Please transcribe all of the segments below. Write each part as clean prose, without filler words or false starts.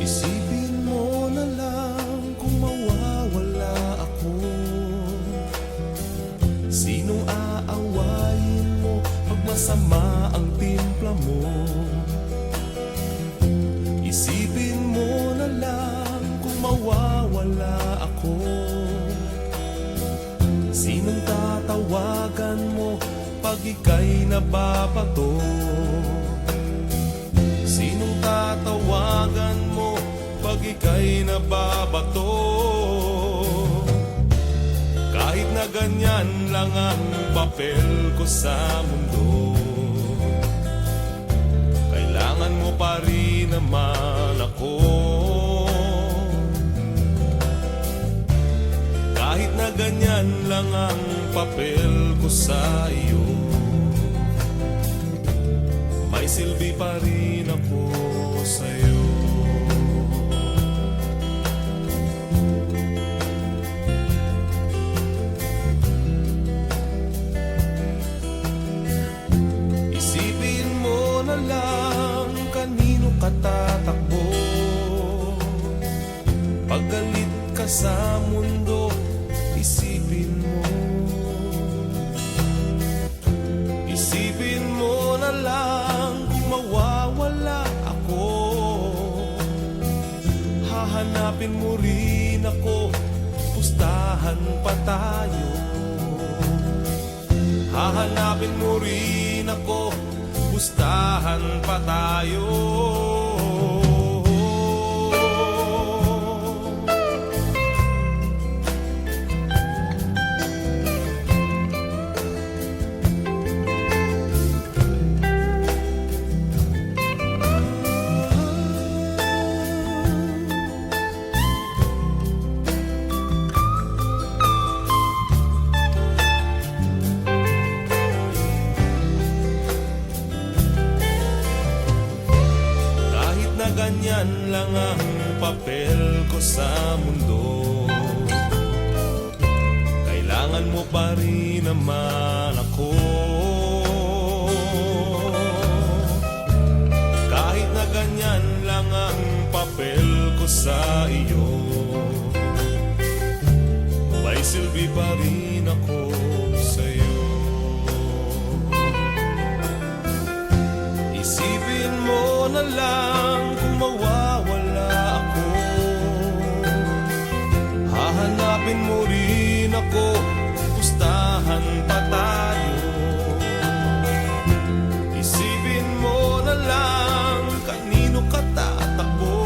Isipin mo na lang kung mawawala ako. Sinong aawayin mo pag masama ang timpla mo? Isipin mo na lang kung mawawala ako. Sinong tatawagan mo pag ika'y nababato? Sinong tatawagan mo pag ika'y nababato? Kahit na ganyan lang ang papel ko sa mundo, kailangan mo pa rin naman ako. Kahit na ganyan lang ang papel ko sa iyo, may silbi pa rin ako sa'yo. Isipin mo na lang kanino ka tatakbo. Pag galit ka sa mundo, isipin mo. Isipin mo na lang kung mawawala ako. Hahanapin mo rin ako, pustahan pa tayo. Hahanapin mo rin ako, pustahan pa tayo. Ganyan lang ang papel ko sa mundo, kailangan mo pa rin naman ako. Kahit na ganyan lang ang papel ko sa iyo, may silbi pa rin ako sa'yo. Isipin mo na lang kung mawawala ako. Hahanapin mo rin ako, pustahan pa tayo. Isipin mo na lang kanino ka tatakbo.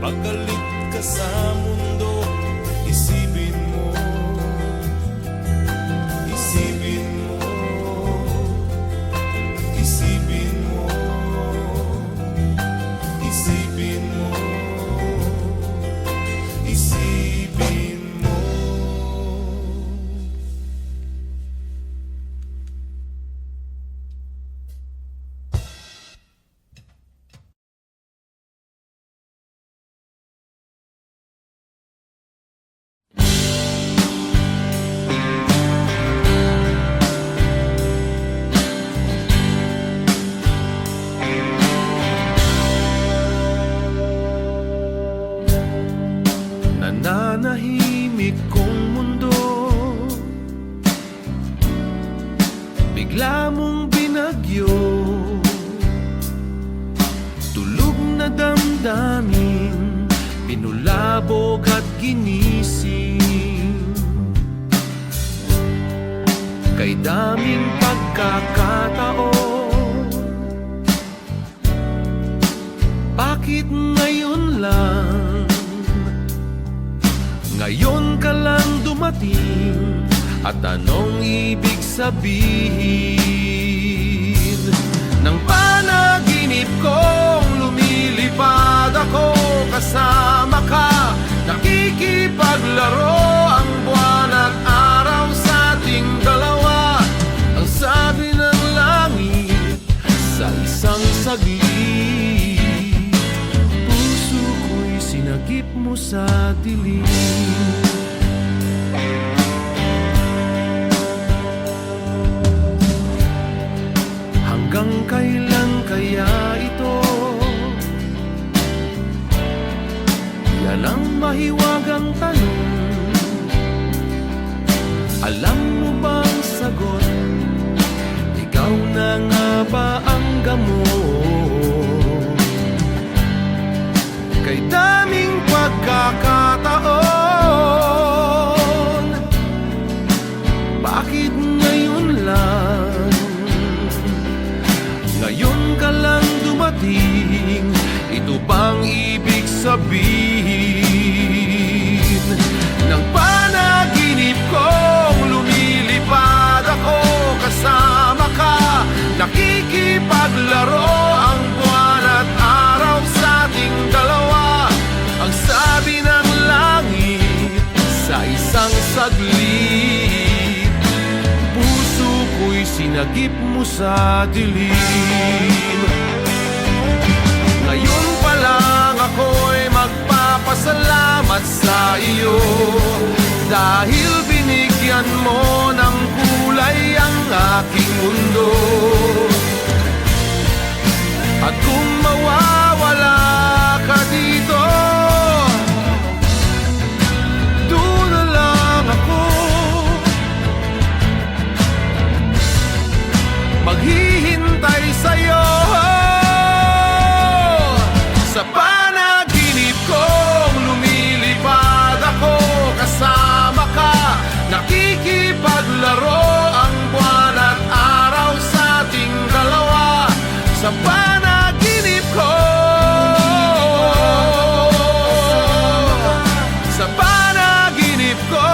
Pag galit ka sa mundo, isipin mo. Isipin mo. Isipin mo. Isipin mo. Isipin mo. Nananahimik kong mundo, bigla mong binagyo. Tulog na damdamin, pinulabog at ginising. Kay daming pagkakataon, bakit ngayon lang? Ngayon ka lang dumating, at anong ibig sabihin? Nang panaginip kong lumilipad ako kasama ka, nakikipaglaro ang buwan at araw sa ating dalawa. Ang sabi ng langit sa isang saglit, mo sa dilim. Hanggang kailan kaya ito? Yan ang mahiwagang tanong. Alam mo bang sagot? Ikaw na nga ba ang gamot? Kay daming pagkakataon, bakit ngayon lang? Ngayon ka lang dumating, ito bang ibig sabihin? Ng panaginip kong lumilipad ako, kasama ka, nakikipaglaro ang buwan at araw sa ating dalawa. Ang sabi ng langit sa isang saglit, puso ko'y sinagip mo sa dilim. Ngayon pa lang ako'y magpapasalamat sa iyo, dahil binigyan mo ng kulay ang aking mundo. At kung mawawala ka dito, doon na lang ako, maghihintay sa'yo. Sa panaginip kong lumilipad ako, kasama ka, nakikipaglaro ang buwan at araw sa ating dalawa. Sa panaginip ko, sa panaginip ko,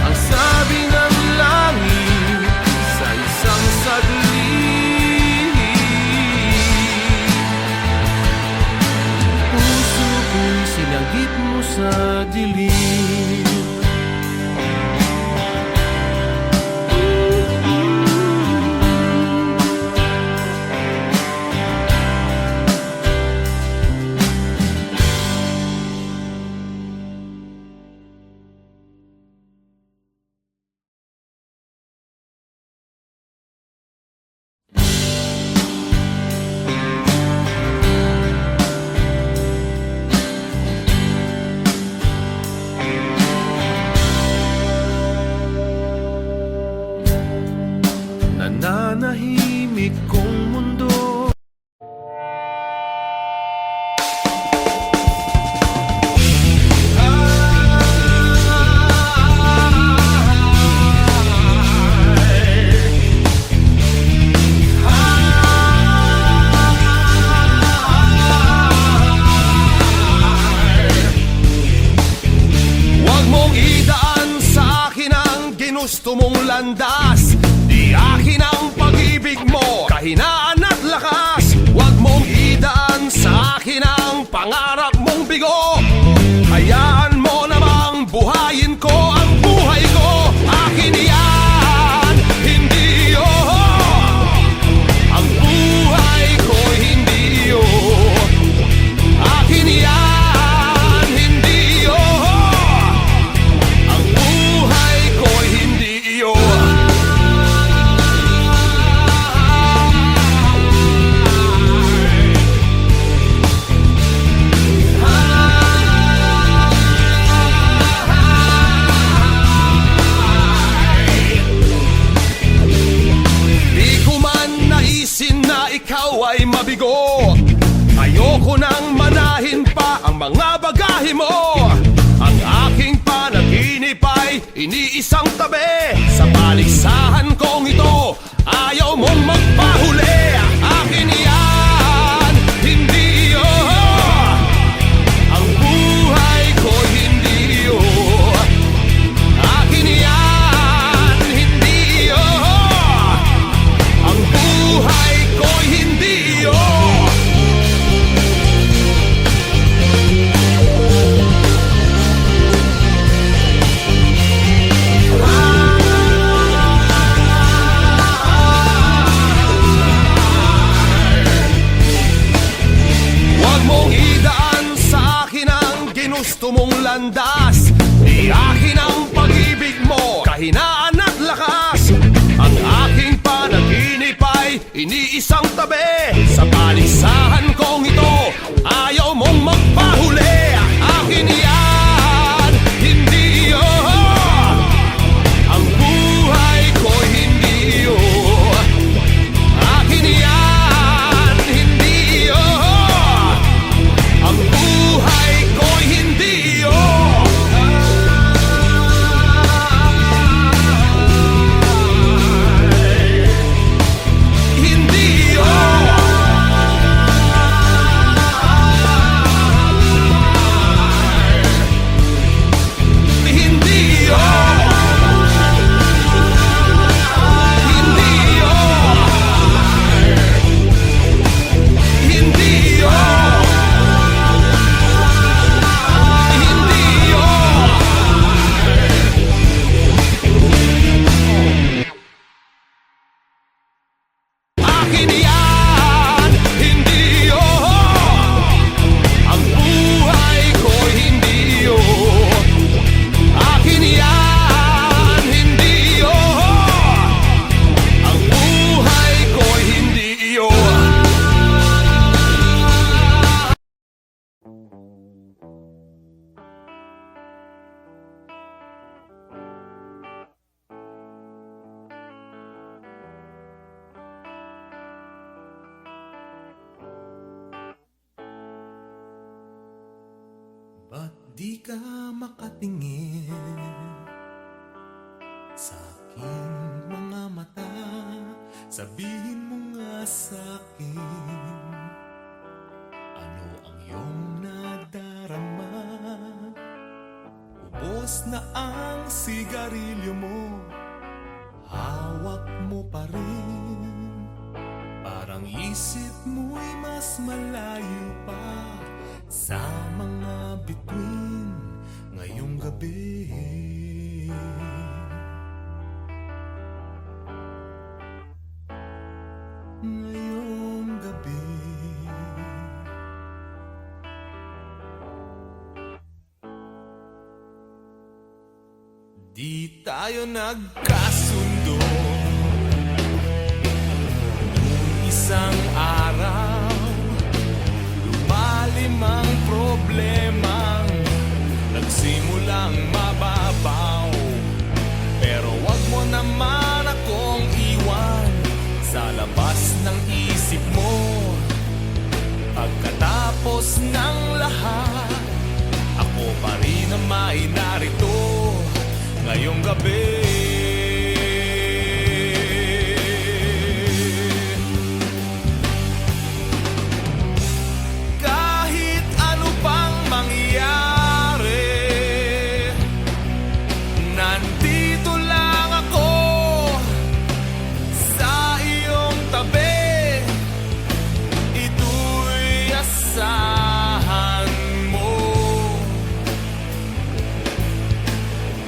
ang sabi ng langit sa isang saglit, puso ko'y sinagip mo sa dilim. Nananahimik kong mundo, wag mong idaan sa akin ang ginusto mong landas. Di akin ang pag-ibig mo, kahinaan at lakas. Huwag mong idaan sa akin ang pangarap mong bigo. Hayaan mo namang buhayin ko ang buhay ko. Akin yan, hindi iyo. Ang buhay ko hindi iyo. Akin yan, hindi iyo. Ang buhay ko hindi iyo. Ikaw ay mabigo. Ayoko nang manahin pa ang mga bagahe mo. Ang aking panaginip ay iniisang tabi. Sa paligsahan kong ito, ayaw mong magpahuli. Akin yan, hindi iyo. Ang buhay ko hindi iyo. Akin yan, hindi iyo. Ang buhay ko'y hindi iyo. mong landas. Di akin ang pag-ibig mo, kahinaan at lakas. Ang aking panaginip ay iniisang tabi. Sa palisahan kong ito, ayaw mong magpahuli. Akin yan, hindi yun. Ang buhay ko'y hindi yun. Akin yan, hindi yun. Ang buhay ko'y hindi yun. Hindi yun. Hindi yun. Hindi yun. Hindi yun. Hindi yun. Akin yan, hindi yun. Ang buhay ko'y hindi yun. Akin yan, hindi yun. Ang buhay ko'y hindi yun. Ba't di ka makatingin sa aking mga mata? Sabihin mo nga sa'kin, ano ang iyong nadarama? Ubos na ang sigarilyo mo, hawak mo pa rin. Parang isip mo'y mas malayo pa sa mga bituin ngayong gabi. Ngayong gabi. Di tayo nagkasundo nung isang araw. Lumalim ang problemang nagsimulang mababaw. Pero wag mo naman akong iwan sa labas ng isip mo. Pagkatapos ng lahat, ako pa rin ang may narito ngayong gabi. Kahit ano pang mangyari, nandito lang ako sa iyong tabi. Ito'y asahan mo.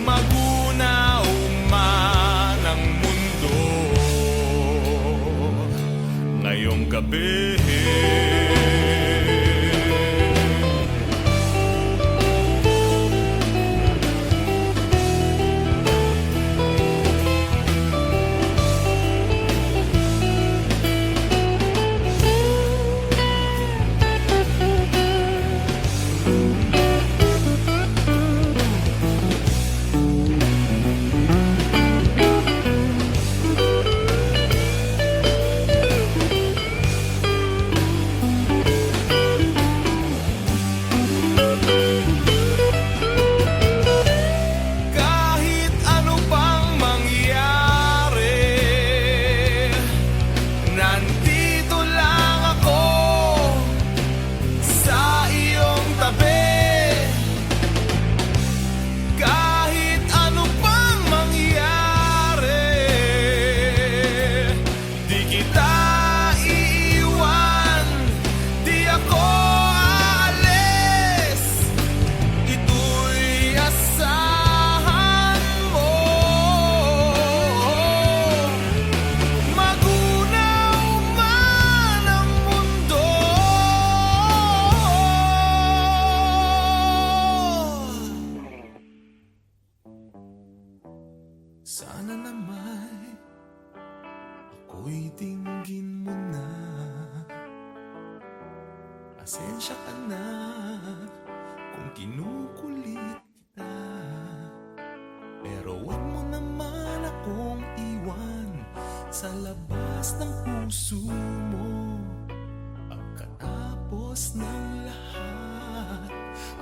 Magunaw man ang mundo ngayong gabi. Ako'y dinggin mo na. Asensya ka na kung kinukulit kita. Pero wag mo naman akong iwan sa labas ng puso mo. Pagkatapos ng lahat,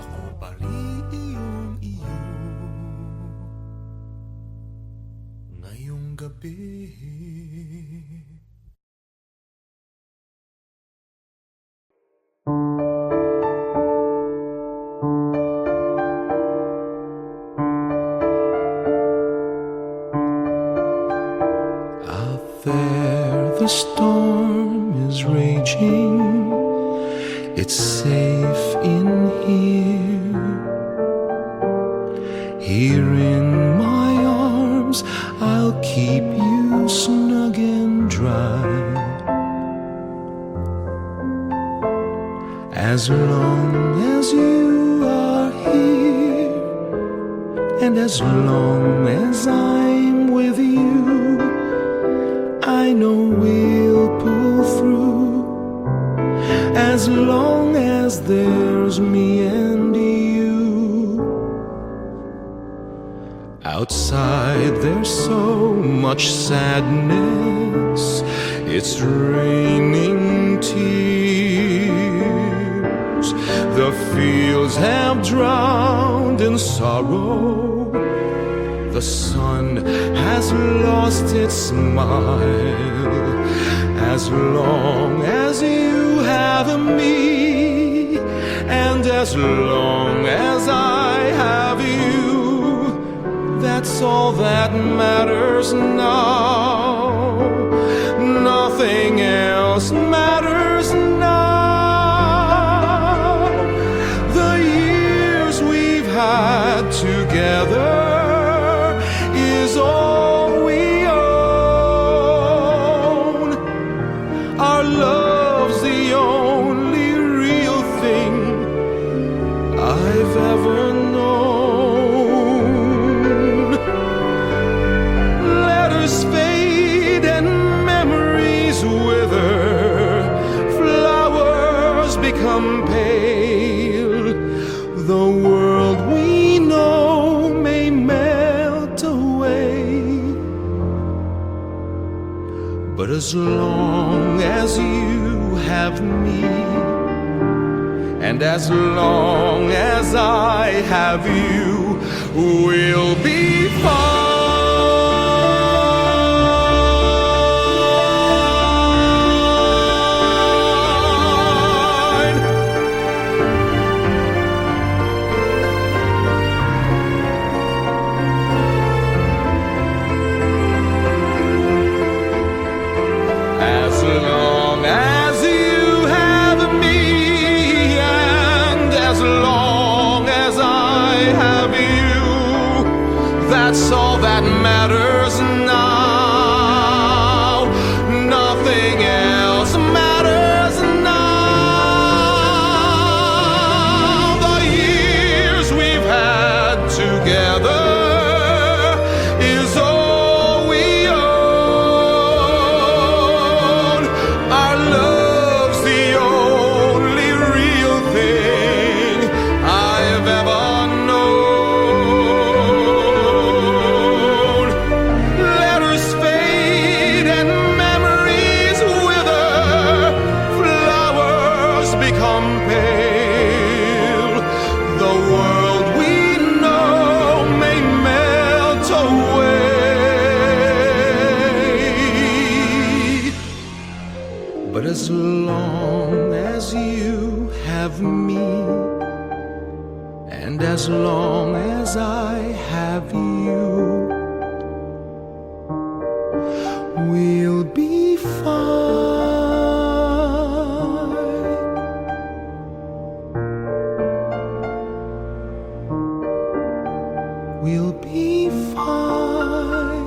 ako pa rin iyong iyo. Ngayong gabi, out there the storm is raging. It's safe in here. Here in my arms, I'll keep you snug and dry. As long as you are here, and as long as I'm with you, I know we'll pull through. As long as there's me and you. Outside there's so much sadness, it's raining tears. The fields have drowned in sorrow. The sun has lost its smile. As long as you have me, and as long as I have you, that's all that matters now. Nothing else matters now. The years we've had together is all we own. Our love's the only real thing I've ever known. Letters fade and memories wither. Flowers become pale. The world we know may melt away. But as long as you have me, and as long as I have you, we'll be fine. As long as you have me, and as long as I have you, that's all that matters now. Nothing else matters now. The years we've had together is all we own. Our love's the only real thing I've ever known. Letters fade and memories wither. Flowers become pale. The world we know may melt away. But as long as you have me, and as long as I have you, we'll be fine. We'll be fine.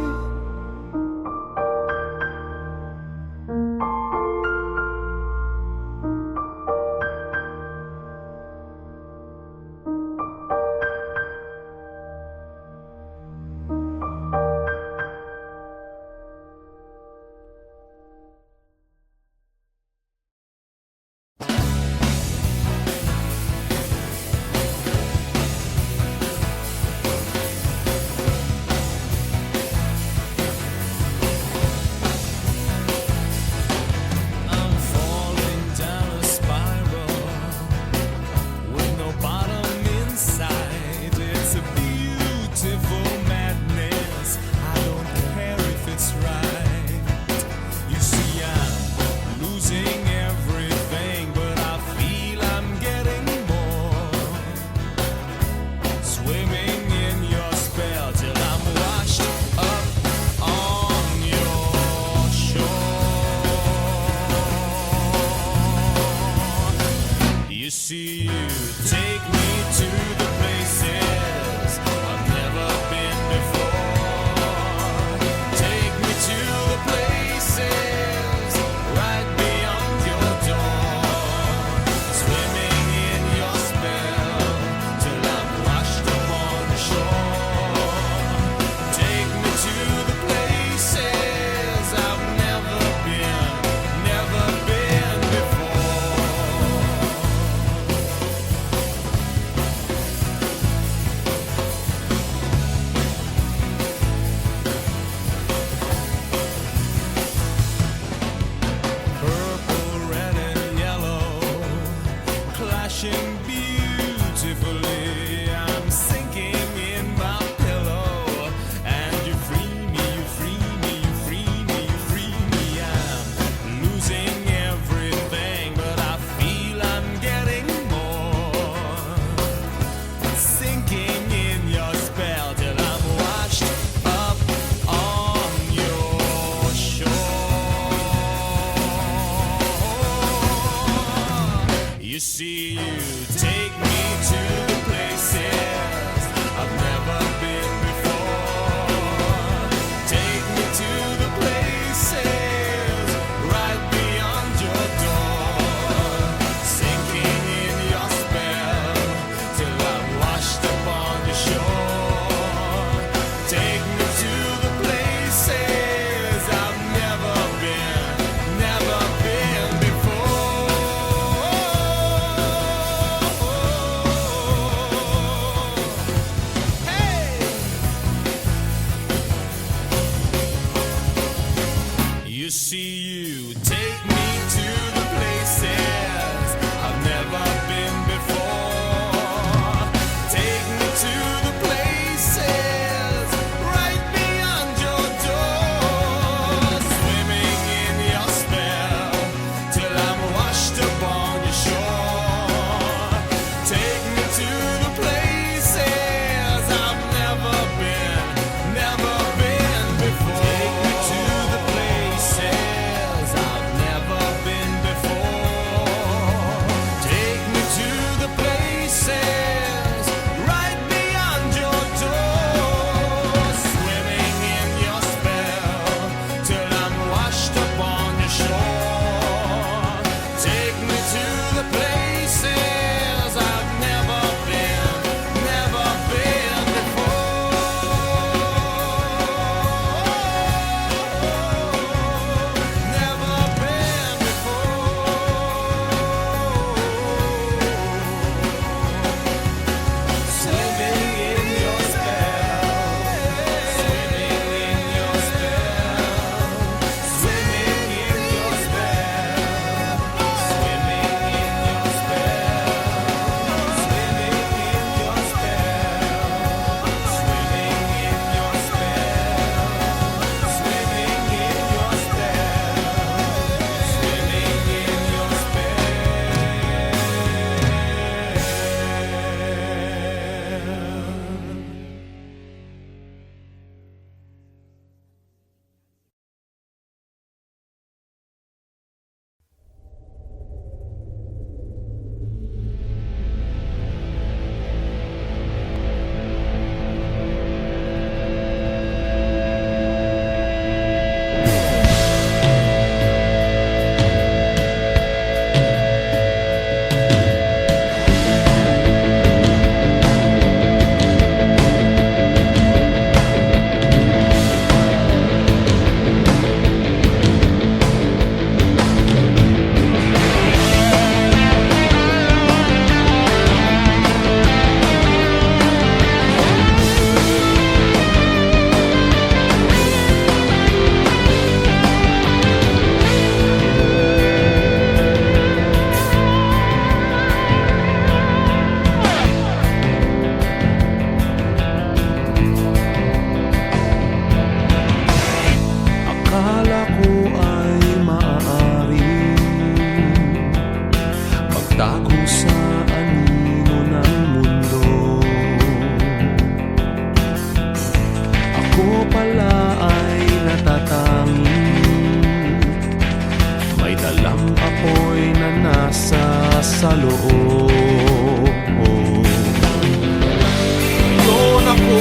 you. Take me to the places I've never been before. Take me to the places right beyond your door. Swimming in your spell till I'm washed upon your shore. Take me to the places I've never been before. Take me to the places I've never been before. Take me to the places right beyond your door. Swimming in your spell till I'm washed upon your shore. Take me to the places I've never been Akala ko ay maaari magtago sa anino ng mundo. Ako pala ay natatangi, may dalang apoy na nasa sa loob. Doon ako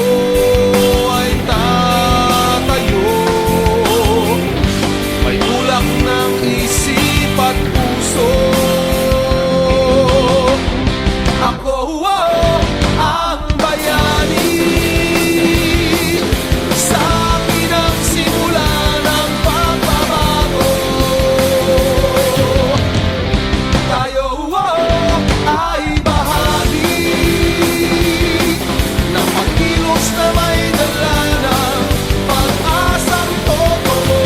ay tatayo, may tulak ng isip at puso. Ako ang bayani, sa akin ang simula ng pagbabago. Tayo ay bahagi ng pagkilos na may dala ng pag-asang totoo.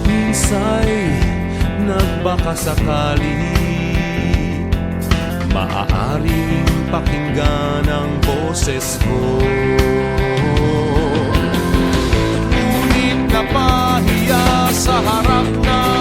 Minsa'y nagbakasakali, maaaring pakinggan ang boses ko. Ngunit napahiya sa harap ng